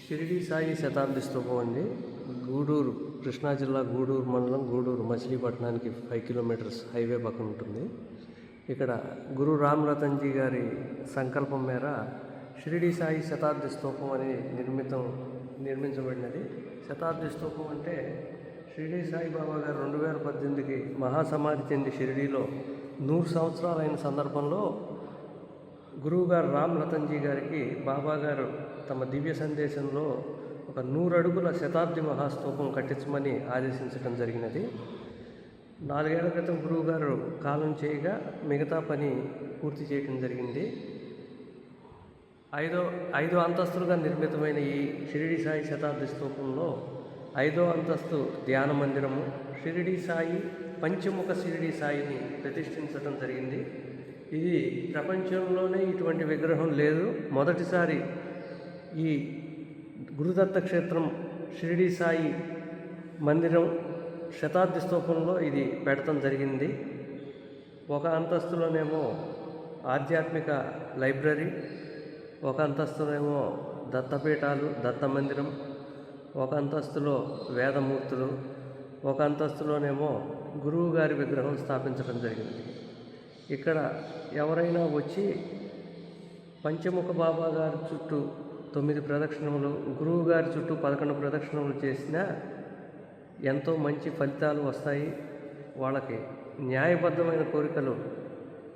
షిరిడి సాయి శతాబ్ది స్తూపం అండి. గూడూరు, కృష్ణా జిల్లా గూడూరు మండలం, గూడూరు మచిలీపట్నానికి 5 కిలోమీటర్స్ హైవే పక్కన ఉంటుంది. ఇక్కడ గురు రామ్ రతన్జీ గారి సంకల్పం మేర షిరిడి సాయి శతాబ్ది స్తూపం అని నిర్మించబడినది. శతాబ్ది స్తూపం అంటే షిరిడి సాయిబాబా గారు 2018కి మహాసమాధి చెంది షిరిడీలో 100 సంవత్సరాలైన సందర్భంలో గురువుగారు రామ్ రతన్జీ గారికి బాబా గారు తమ దివ్య సందేశంలో ఒక 100 అడుగుల శతాబ్ది మహాస్తూపం కట్టించమని ఆదేశించడం జరిగినది. 4 ఏళ్ల క్రితం గురువుగారు కాలం చేయగా మిగతా పని పూర్తి చేయడం జరిగింది. ఐదో అంతస్తులుగా నిర్మితమైన ఈ షిరిడి సాయి శతాబ్ది స్తూపంలో 5వ అంతస్తు ధ్యాన మందిరము, షిరిడి సాయి పంచముఖ షిరిడి సాయిని ప్రతిష్ఠించడం జరిగింది. ఇది ప్రపంచంలోనే ఇటువంటి విగ్రహం లేదు. మొదటిసారి ఈ గురుదత్త క్షేత్రం షిరిడి సాయి మందిరం శతాబ్ది స్తూపంలో ఇది పెడతం జరిగింది. ఒక అంతస్తులోనేమో ఆధ్యాత్మిక లైబ్రరీ, ఒక అంతస్తులోనేమో దత్తపీఠాలు, దత్త మందిరం, ఒక అంతస్తులో వేదమూర్తులు, ఒక అంతస్తులోనేమో గురువు గారి విగ్రహం స్థాపించడం జరిగింది. ఇక్కడ ఎవరైనా వచ్చి పంచముఖ బాబా గారి చుట్టూ 9 ప్రదక్షిణములు, గురువు గారి చుట్టూ 11 ప్రదక్షిణములు చేసినా ఎంతో మంచి ఫలితాలు వస్తాయి. వాళ్ళకి న్యాయబద్ధమైన కోరికలు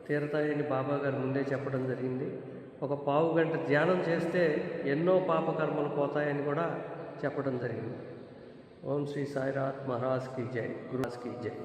తీరతాయని బాబా గారు ముందే చెప్పడం జరిగింది. ఒక పావు గంట ధ్యానం చేస్తే ఎన్నో పాపకర్మలు పోతాయని కూడా చెప్పడం జరిగింది. ఓం శ్రీ సాయినాథ్ మహారాజ్ కీ జై, గురురాజ్ కీ జై.